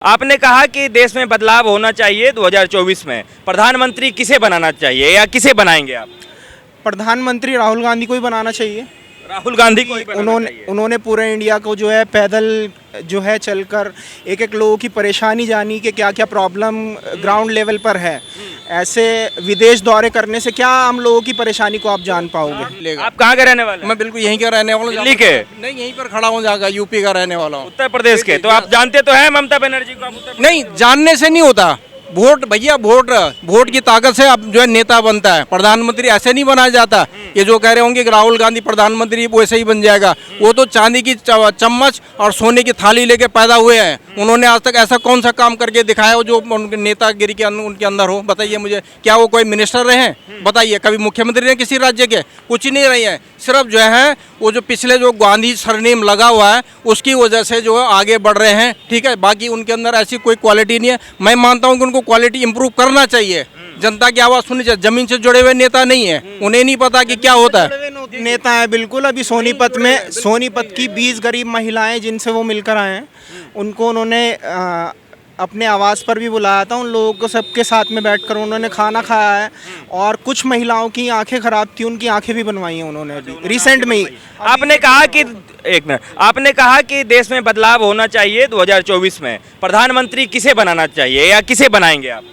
आपने कहा कि देश में बदलाव होना चाहिए 2024 में। प्रधानमंत्री किसे बनाना चाहिए या किसे बनाएंगे आप? प्रधानमंत्री राहुल गांधी को ही बनाना चाहिए। राहुल गांधी को ही बनाना उन्होंने चाहिए। उन्होंने पूरे इंडिया को जो है पैदल जो है चलकर एक एक लोगों की परेशानी जानी कि क्या क्या प्रॉब्लम ग्राउंड लेवल पर है। ऐसे विदेश दौरे करने से क्या हम लोगों की परेशानी को आप जान पाओगे। आप कहाँ के रहने वाले हैं? मैं बिल्कुल यहीं का रहने वाला हूँ। दिल्ली के? नहीं, यहीं पर खड़ा हूँ, जाकर यूपी का रहने वाला हूँ। उत्तर प्रदेश के। तो आप जानते तो हैं ममता बनर्जी को? आप उत्तर प्रदेश नहीं, जानने से नहीं होता। वोट भैया, वोट की ताकत से अब जो है नेता बनता है। प्रधानमंत्री ऐसे नहीं बनाया जाता। ये जो कह रहे होंगे कि राहुल गांधी प्रधानमंत्री वैसे ही बन जाएगा, वो तो चांदी की चम्मच और सोने की थाली लेके पैदा हुए हैं। उन्होंने आज तक ऐसा कौन सा काम करके दिखाया हो जो उनके नेतागिरी के उनके अंदर हो? बताइए मुझे। क्या वो कोई मिनिस्टर रहे हैं? बताइए। कभी मुख्यमंत्री रहे किसी राज्य के? कुछ ही नहीं रहे हैं। सिर्फ जो है वो जो पिछले जो गांधी सरनेम लगा हुआ है उसकी वजह से जो है आगे बढ़ रहे हैं। ठीक है, बाकी उनके अंदर ऐसी कोई क्वालिटी नहीं है। मैं मानता हूँ कि उनको क्वालिटी इंप्रूव करना चाहिए। जनता की आवाज़ सुननी चाहिए। जमीन से जुड़े हुए नेता नहीं है, उन्हें नहीं पता कि क्या होता है। नेता है बिल्कुल। अभी सोनीपत की 20 गरीब महिलाएं जिनसे वो मिलकर आए हैं, उनको उन्होंने अपने आवास पर भी बुलाया था। उन लोगों को सबके साथ में बैठकर उन्होंने खाना खाया है और कुछ महिलाओं की आंखें खराब थी, उनकी आंखें भी बनवाई हैं उन्होंने अभी रिसेंट में ही। आपने कहा कि एक मिनट, आपने कहा कि देश में बदलाव होना चाहिए 2024 में। प्रधानमंत्री किसे बनाना चाहिए या किसे बनाएंगे आप?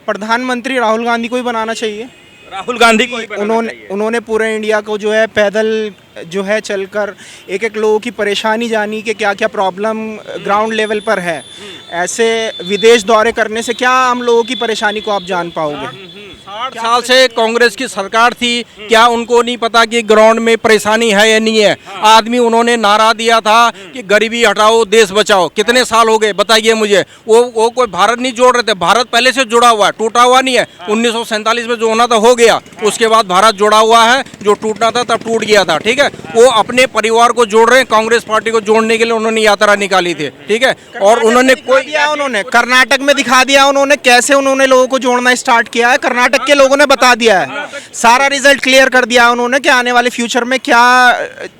प्रधानमंत्री राहुल गांधी को ही बनाना चाहिए। राहुल गांधी को ही बनाना चाहिए। उन्होंने पूरे इंडिया को जो है पैदल जो है चलकर एक एक लोगों की परेशानी जानी कि क्या क्या प्रॉब्लम ग्राउंड लेवल पर है। ऐसे विदेश दौरे करने से क्या हम लोगों की परेशानी को आप जान पाओगे। 60 साल से कांग्रेस की सरकार थी, क्या उनको नहीं पता कि ग्राउंड में परेशानी है या नहीं है? आदमी उन्होंने नारा दिया था कि गरीबी हटाओ देश बचाओ। कितने साल हो गए बताइए मुझे। वो कोई भारत नहीं जोड़ रहे थे। भारत पहले से जुड़ा हुआ है, टूटा हुआ नहीं है। 1947 में जो होना था हो गया, उसके बाद भारत जुड़ा हुआ है। जो टूटना था तब टूट गया था। ठीक है, वो अपने परिवार को जोड़ रहे हैं। कांग्रेस पार्टी को जोड़ने के लिए उन्होंने यात्रा निकाली थी। ठीक है, और उन्होंने कर्नाटक में दिखा दिया उन्होंने कैसे उन्होंने लोगों को जोड़ना स्टार्ट किया है। कर्नाटक के लोगों ने बता दिया है, सारा रिजल्ट क्लियर कर दिया उन्होंने कि आने वाले फ्यूचर में क्या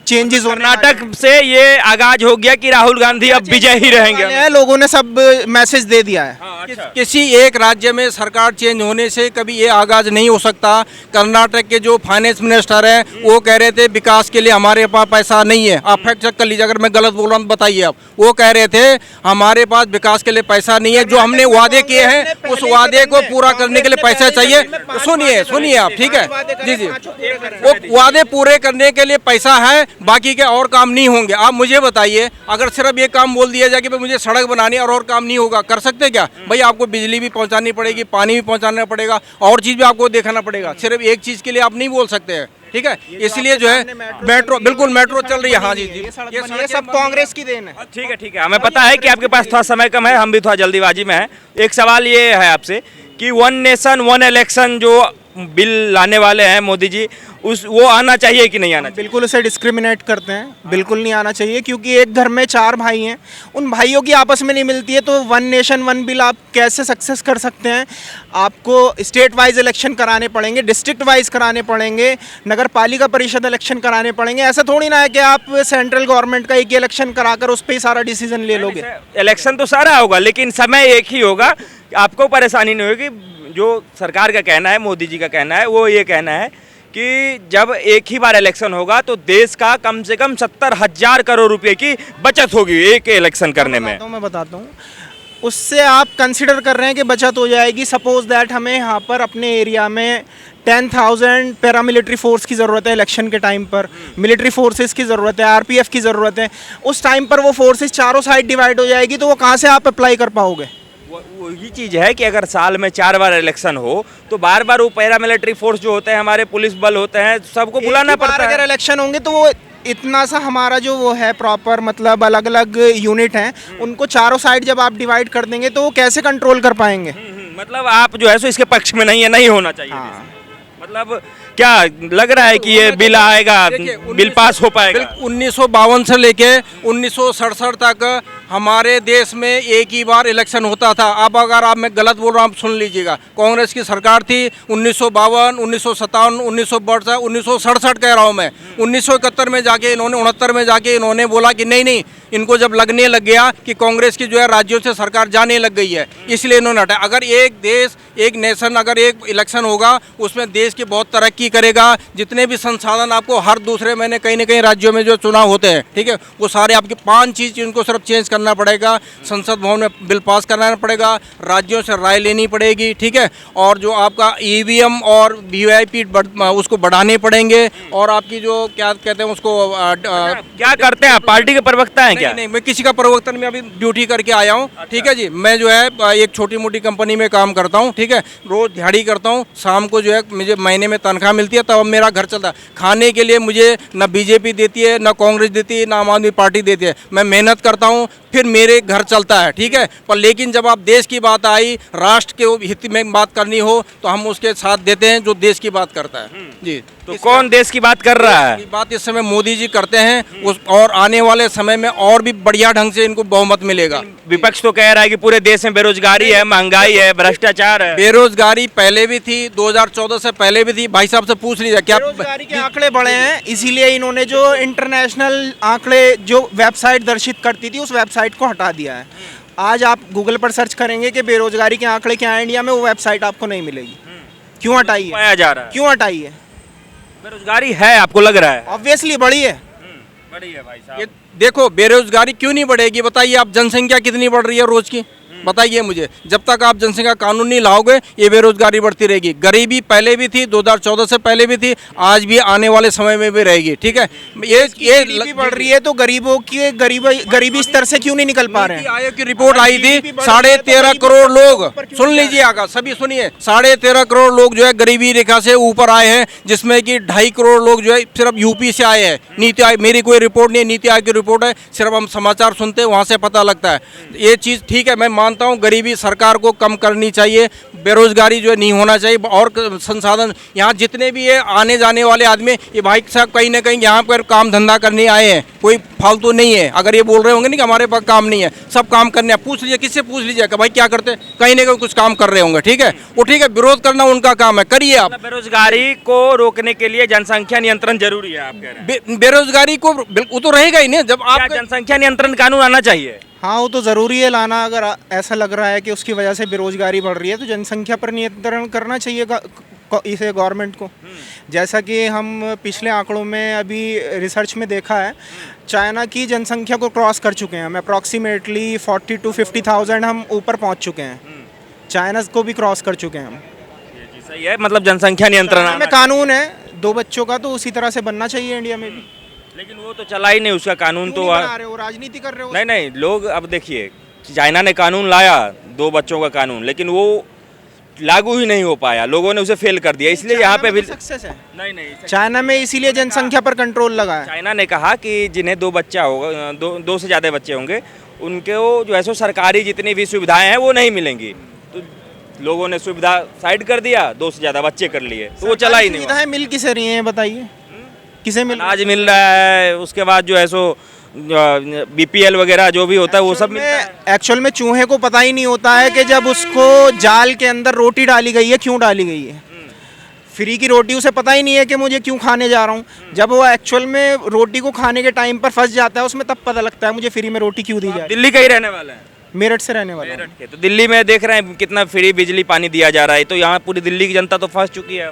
चेंजेस। कर्नाटक से ये आगाज हो गया कि राहुल गांधी अब विजय ही रहेंगे। लोगों ने सब मैसेज दे दिया है। किसी एक राज्य में सरकार चेंज होने से कभी ये आगाज नहीं हो सकता। कर्नाटक के जो फाइनेंस मिनिस्टर हैं वो कह रहे थे विकास के लिए हमारे पास पैसा नहीं है। आप फैक्ट चेक कर लीजिए, अगर मैं गलत बोल रहा हूँ बताइए आप। वो कह रहे थे हमारे पास विकास के लिए पैसा नहीं है, जो हमने वादे किए हैं उस वादे को पूरा करने के लिए पैसा चाहिए। सुनिए आप। ठीक है जी, वो वादे पूरे करने के लिए पैसा है, बाकी के और काम नहीं होंगे। आप मुझे बताइए, अगर सिर्फ ये काम बोल दिया जाए कि मुझे सड़क बनानी है और काम नहीं होगा, कर सकते क्या भाई? आपको बिजली भी पहुंचानी पड़ेगी, पानी भी पहुंचाना पड़ेगा, और चीज़ भी आपको देखना पड़ेगा। सिर्फ एक चीज़ के लिए आप नहीं बोल सकते हैं। ठीक है, इसलिए जो है मेट्रो, बिल्कुल मेट्रो चल रही है। हाँ जी, ये सब कांग्रेस की देन है। ठीक है, हमें पता है कि आपके पास थोड़ा समय कम है, हम भी थोड़ा जल्दीबाजी में हैं। एक सवाल ये है आपसे कि 1 नेशन 1 इलेक्शन जो बिल लाने वाले हैं मोदी जी, वो आना चाहिए कि नहीं आना चाहिए? बिल्कुल उसे डिस्क्रिमिनेट करते हैं, बिल्कुल नहीं आना चाहिए। क्योंकि एक घर में 4 भाई हैं, उन भाइयों की आपस में नहीं मिलती है, तो 1 नेशन 1 बिल आप कैसे सक्सेस कर सकते हैं? आपको स्टेट वाइज इलेक्शन कराने पड़ेंगे, डिस्ट्रिक्ट वाइज कराने पड़ेंगे, नगर पालिका परिषद इलेक्शन कराने पड़ेंगे। ऐसा थोड़ी ना है कि आप सेंट्रल गवर्नमेंट का एक इलेक्शन कराकर उस पर ही सारा डिसीजन ले लोगे। इलेक्शन तो सारा होगा लेकिन समय एक ही होगा, आपको परेशानी नहीं होगी। जो सरकार का कहना है, मोदी जी का कहना है, वो ये कहना है कि जब एक ही बार इलेक्शन होगा तो देश का कम से कम 70,000 करोड़ रुपए की बचत होगी एक इलेक्शन करने में। मैं बताता हूँ, उससे आप कंसिडर कर रहे हैं कि बचत हो जाएगी। सपोज दैट हमें यहाँ पर अपने एरिया में 10,000 पैरामिलिट्री फोर्स की ज़रूरत है। इलेक्शन के टाइम पर मिलिट्री फोर्सेस की ज़रूरत है, आरपीएफ की ज़रूरत है। उस टाइम पर वो फोर्सेस चारों साइड डिवाइड हो जाएगी, तो वो कहाँ से आप अप्लाई कर पाओगे? वही चीज़ है कि अगर साल में 4 बार इलेक्शन हो तो बार बार वो पैरामिलिट्री फोर्स जो होते हैं, हमारे पुलिस बल होते हैं, सबको बुलाना पड़ता है। अगर इलेक्शन होंगे तो वो इतना सा हमारा जो वो है प्रॉपर, मतलब अलग अलग यूनिट हैं, उनको चारों साइड जब आप डिवाइड कर देंगे तो वो कैसे कंट्रोल कर पाएंगे? मतलब आप जो है सो इसके पक्ष में नहीं है, नहीं होना चाहिए। हाँ। मतलब क्या लग रहा है कि ये बिल आएगा, बिल पास हो पाएगा? 1952 से लेके 1967 तक हमारे देश में एक ही बार इलेक्शन होता था। अब अगर आप, मैं गलत बोल रहा हूँ आप सुन लीजिएगा। कांग्रेस की सरकार थी 1952, 1957, 1967 कह रहा हूँ मैं। 1971 में जाके इन्होंने 69 में जाके इन्होंने बोला कि नहीं, इनको जब लगने लग गया कि कांग्रेस की जो है राज्यों से सरकार जाने लग गई है, इसलिए इन्होंने हटाया। अगर एक देश, एक नेशन, अगर एक इलेक्शन होगा उसमें देश की बहुत तरक्की करेगा। जितने भी संसाधन आपको हर दूसरे महीने कहीं ना कहीं राज्यों में जो चुनाव होते हैं, ठीक है, वो सारे आपके 5 चीज़ इनको सिर्फ चेंज करना पड़ेगा। संसद भवन में बिल पास कराना पड़ेगा, राज्यों से राय लेनी पड़ेगी, ठीक है, और जो आपका ईवीएम और वीवीआईपी उसको बढ़ाने पड़ेंगे, और आपकी जो क्या कहते हैं उसको क्या करते हैं आप, पार्टी के प्रवक्ता हैं क्या? नहीं, मैं किसी का प्रवक्ता नहीं, मैं अभी ड्यूटी करके आया हूँ। ठीक है जी, मैं जो है एक छोटी मोटी कंपनी में काम करता हूँ, ठीक है, रोज दिहाड़ी करता हूँ, शाम को जो है मुझे महीने में तनख्वाह मिलती है, तब मेरा घर चलता है। खाने के लिए मुझे न बीजेपी देती है, न कांग्रेस देती है, न आम आदमी पार्टी देती है। मैं मेहनत करता हूँ, फिर मेरे घर चलता है, ठीक है। पर लेकिन जब आप देश की बात आई, राष्ट्र के हित में बात करनी हो, तो हम उसके साथ देते हैं जो देश की बात करता है जी। तो कौन देश की बात कर रहा है? ये बात इस समय मोदी जी करते हैं उस, और आने वाले समय में और भी बढ़िया ढंग से इनको बहुमत मिलेगा। विपक्ष तो कह रहा है कि पूरे देश में बेरोजगारी है, महंगाई है, भ्रष्टाचार है। बेरोजगारी पहले भी थी, 2014 से पहले भी थी। भाई साहब से पूछ लीजिए क्या बेरोजगारी के आंकड़े बढ़े हैं, इसीलिए इन्होंने जो इंटरनेशनल आंकड़े जो वेबसाइट दर्शित करती थी उस वेबसाइट को हटा दिया है। आज आप गूगल पर सर्च करेंगे कि बेरोजगारी के आंकड़े क्या है इंडिया में, वो वेबसाइट आपको नहीं मिलेगी। क्यों हटाई है? पाया जा रहा है क्यों हटाई है? बेरोजगारी है, आपको लग रहा है? ऑब्वियसली बढ़ी है। बड़ी है भाई साहब। ये देखो, बेरोजगारी क्यों नहीं बढ़ेगी बताइए आप। जनसंख्या कितनी बढ़ रही है रोज की, बताइए मुझे। जब तक आप जनसंख्या कानून नहीं लाओगे, ये बेरोजगारी बढ़ती रहेगी। गरीबी पहले भी थी, 2014 से पहले भी थी, आज भी आने वाले समय में भी रहेगी, ठीक है। ये गरीबी बढ़ रही है तो गरीबों की गरीबी स्तर से क्यों नहीं निकल पा रहे नीति हैं? आयोग की रिपोर्ट आई थी, 13.5 करोड़ लोग, सुन लीजिए आगा, सभी सुनिए, 13.5 करोड़ लोग जो है गरीबी रेखा से ऊपर आए हैं, जिसमें कि 2.5 करोड़ लोग जो है सिर्फ यूपी से आए हैं। नीति आयोग, मेरी कोई रिपोर्ट नहीं है, नीति आयोग की रिपोर्ट है, सिर्फ हम समाचार सुनते हैं, वहाँ से पता लगता है। ये चीज़ ठीक है, मैं मानता हूँ गरीबी सरकार को कम करनी चाहिए, बेरोजगारी जो है नहीं होना चाहिए, और संसाधन यहाँ जितने भी है आने जाने वाले आदमी, ये भाई साहब कहीं ना कहीं यहाँ पर काम धंधा करने आए हैं, कोई फालतू नहीं है। अगर ये बोल रहे होंगे नहीं कि हमारे पास काम नहीं है, सब काम करने हैं। पूछ लीजिए, किससे पूछ लीजिए कि भाई क्या करते हैं, कहीं ना कहीं कुछ काम कर रहे होंगे, ठीक है। वो ठीक है, विरोध करना उनका काम है, करिए आप। बेरोजगारी को रोकने के लिए जनसंख्या नियंत्रण जरूरी है, आप कह रहे हैं? बेरोजगारी को वो तो रहेगा ही नहीं जब क्या आप जनसंख्या नियंत्रण कानून आना चाहिए? हाँ, वो तो ज़रूरी है लाना। अगर ऐसा लग रहा है कि उसकी वजह से बेरोजगारी बढ़ रही है तो जनसंख्या पर नियंत्रण करना चाहिए इसे गवर्नमेंट को। जैसा कि हम पिछले आंकड़ों में अभी रिसर्च में देखा है, चाइना की जनसंख्या को क्रॉस कर चुके हैं हम, अप्रॉक्सीमेटली 40 to 50,000 हम ऊपर पहुंच चुके हैं। चाइना को भी क्रॉस कर चुके हैं हम। जी सही है, मतलब जनसंख्या नियंत्रण में कानून है 2 बच्चों का, तो उसी तरह से बनना चाहिए इंडिया में भी। लेकिन वो तो चला ही नहीं उसका कानून। तो बना रहे हो, राजनीति कर रहे हो। नहीं, लोग अब देखिए, चाइना ने कानून लाया 2 बच्चों का कानून, लेकिन वो लागू ही नहीं हो पाया, लोगों ने उसे फेल कर दिया। इसलिए यहाँ पे भी सक्सेस है। नहीं, चाइना में इसीलिए जनसंख्या पर कंट्रोल लगा है। चाइना ने कहा कि जिन्हें 2 बच्चा होगा, 2 से ज़्यादा बच्चे होंगे, उनको जो है सो सरकारी जितनी भी सुविधाएं हैं वो नहीं मिलेंगी। तो लोगों ने सुविधा साइड कर दिया, 2 से ज़्यादा बच्चे कर लिए, तो वो चला ही नहीं। सुविधाएं मिल किसे रही हैं बताइए, किसे मिल? अनाज मिल रहा है, उसके बाद जो है सो बीपीएल वगैरह जो भी होता है वो सब मिलता है। एक्चुअल में चूहे को पता ही नहीं होता है कि जब उसको जाल के अंदर रोटी डाली गई है क्यों डाली गई है। फ्री की रोटी उसे पता ही नहीं है कि मुझे क्यों खाने जा रहा हूँ। जब वो एक्चुअल में रोटी को खाने के टाइम पर फंस जाता है उसमें तब पता लगता है मुझे फ्री में रोटी क्यों दी जाए। दिल्ली का ही रहने वाला है? मेरठ से रहने वाला हूँ। मेरठ के। तो दिल्ली में देख रहे हैं कितना फ्री बिजली पानी दिया जा रहा है, तो यहाँ पूरी दिल्ली की जनता तो फंस चुकी है।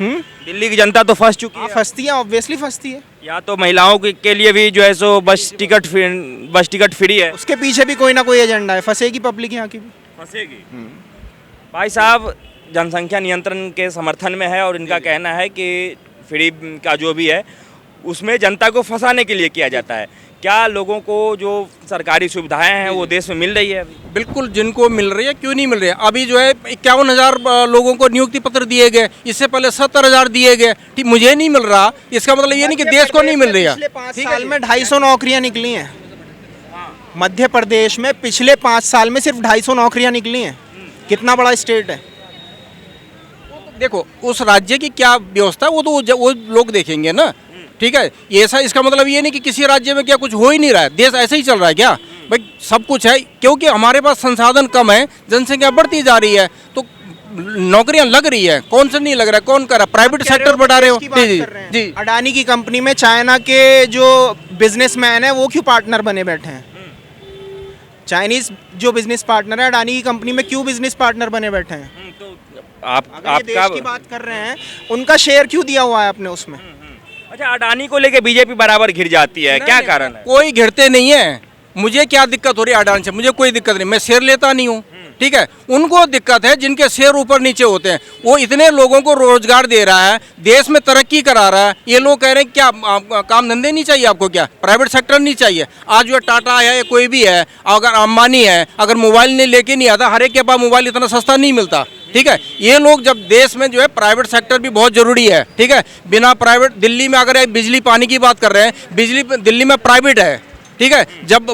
दिल्ली की जनता तो फंस चुकी है। फंसती है, ऑब्वियसली फंसती है। यहाँ तो महिलाओं के लिए भी जो है सो बस टिकट फ्री है। उसके पीछे भी कोई ना कोई एजेंडा है, फंसेगी पब्लिक यहाँ की भी। फंसेगी। भाई साहब जनसंख्या नियंत्रण के समर्थन में है और इनका कहना है कि फ्री का जो भी है उसमें जनता को फंसाने के लिए किया जाता है। क्या लोगों को जो सरकारी सुविधाएं हैं वो देश में मिल रही है? बिल्कुल, जिनको मिल रही है, क्यों नहीं मिल रही है। अभी जो है 51,000 लोगों को नियुक्ति पत्र दिए गए, इससे पहले 70,000 दिए गए। ठीक, मुझे नहीं मिल रहा, इसका मतलब ये नहीं कि देश को नहीं मिल रही है। पिछले 5 साल में 250 नौकरियां निकली हैं। मध्य प्रदेश में पिछले 5 साल में सिर्फ 250 नौकरियां निकली हैं। कितना बड़ा स्टेट है। देखो उस राज्य की क्या व्यवस्था वो तो वो लोग देखेंगे ना, ठीक है। ये ऐसा, इसका मतलब ये नहीं कि किसी राज्य में क्या कुछ हो ही नहीं रहा है, देश ऐसे ही चल रहा है क्या? भाई सब कुछ है, क्योंकि हमारे पास संसाधन कम है, जनसंख्या बढ़ती जा रही है, तो नौकरियां लग रही है, कौन से नहीं लग रहा है, कौन कर रहा है, प्राइवेट सेक्टर बढ़ा रहे हो। जी जी जी। अडानी की कंपनी में चाइना के जो बिजनेसमैन है वो क्यों पार्टनर बने बैठे हैं? चाइनीज जो बिजनेस पार्टनर है अडानी की कंपनी में क्यों बिजनेस पार्टनर बने बैठे हैं? तो आप अगर ये देश की आपका बात कर रहे हैं, उनका शेयर क्यों दिया हुआ है आपने उसमें? अच्छा, अडानी को लेके बीजेपी बराबर घिर जाती है, क्या कारण है? कोई घिरते नहीं है। मुझे क्या दिक्कत हो रही है अडानी से? मुझे कोई दिक्कत नहीं, मैं शेयर लेता नहीं हूँ, ठीक है। उनको दिक्कत है जिनके शेयर ऊपर नीचे होते हैं। वो इतने लोगों को रोजगार दे रहा है, देश में तरक्की करा रहा है, ये लोग कह रहे हैं क्या काम धंधे नहीं चाहिए आपको? क्या प्राइवेट सेक्टर नहीं चाहिए? आज जो टाटा है, कोई भी है, अगर अंबानी है, अगर मोबाइल नहीं लेके नहीं आता, हर एक के पास मोबाइल इतना सस्ता नहीं मिलता, ठीक है। ये लोग जब देश में जो है प्राइवेट सेक्टर भी बहुत जरूरी है, ठीक है। बिना प्राइवेट, दिल्ली में अगर बिजली पानी की बात कर रहे हैं, बिजली दिल्ली में प्राइवेट है, ठीक है। जब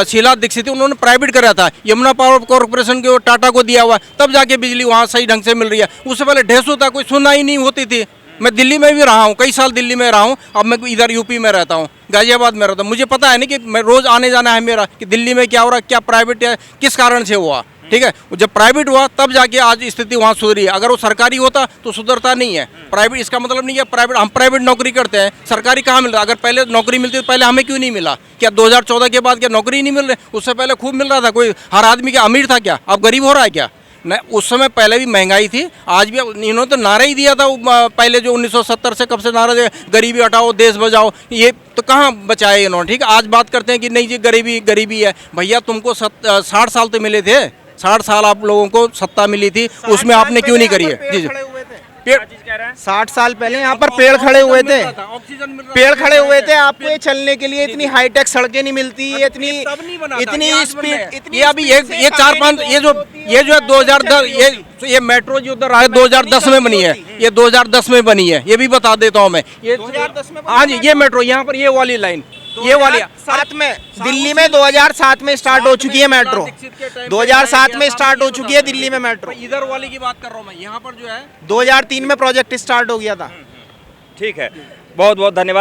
शीला दीक्षित उन्होंने प्राइवेट करा था, यमुना पावर कॉर्पोरेशन के टाटा को दिया हुआ, तब जाके बिजली वहाँ सही ढंग से मिल रही है। उससे पहले ढेसू था, कोई सुनवाई नहीं होती थी। मैं दिल्ली में भी रहा हूँ, कई साल दिल्ली में रहा हूँ। अब मैं इधर यूपी में रहता हूँ, गाजियाबाद में रहता हूँ। मुझे पता है ना कि मैं रोज आने जाना है मेरा, कि दिल्ली में क्या हो रहा है, क्या प्राइवेट है, किस कारण से हुआ, ठीक है। जब प्राइवेट हुआ तब जाके आज स्थिति वहाँ सुधरी है। अगर वो सरकारी होता तो सुधरता नहीं है। प्राइवेट इसका मतलब नहीं है प्राइवेट, हम प्राइवेट नौकरी करते हैं, सरकारी कहाँ मिल रहा? अगर पहले नौकरी मिलती तो पहले हमें क्यों नहीं मिला? क्या 2014 के बाद क्या नौकरी नहीं मिल रही? उससे पहले खूब मिल रहा था। कोई हर आदमी क्या अमीर था क्या? अब गरीब हो रहा है क्या? न, उस समय पहले भी महंगाई थी, आज भी। इन्होंने तो नारा ही दिया था पहले, जो 1970 से कब से नारा दिया, गरीबी हटाओ देश बचाओ। ये तो कहाँ बचाए इन्होंने, ठीक है। आज बात करते हैं कि नहीं जी गरीबी गरीबी है। भैया तुमको 60 साल तो मिले थे, 60 साल आप लोगों को सत्ता मिली थी, उसमें आपने क्यों नहीं करी है? जी जी। पेड़ 60 साल पहले यहाँ पर पेड़ खड़े हुए थे, पेड़ खड़े हुए थे। आपको ये चलने के लिए इतनी हाईटेक सड़कें नहीं मिलती, इतनी स्पीड, ये अभी ये 4-5 ये जो है 2010, ये मेट्रो जो उधर है 2010 में बनी है, ये 2010 में बनी है, ये भी बता देता हूँ मैं। ये 2010 में हाँ जी, ये मेट्रो यहाँ पर ये वाली लाइन, ये वाली 2007 में दिल्ली में 2007 में स्टार्ट हो चुकी है मेट्रो। 2007 में स्टार्ट हो चुकी है दिल्ली में मेट्रो। इधर वाली की बात कर रहा हूँ मैं, यहाँ पर जो है 2003 में प्रोजेक्ट स्टार्ट हो गया था। ठीक है, बहुत बहुत धन्यवाद।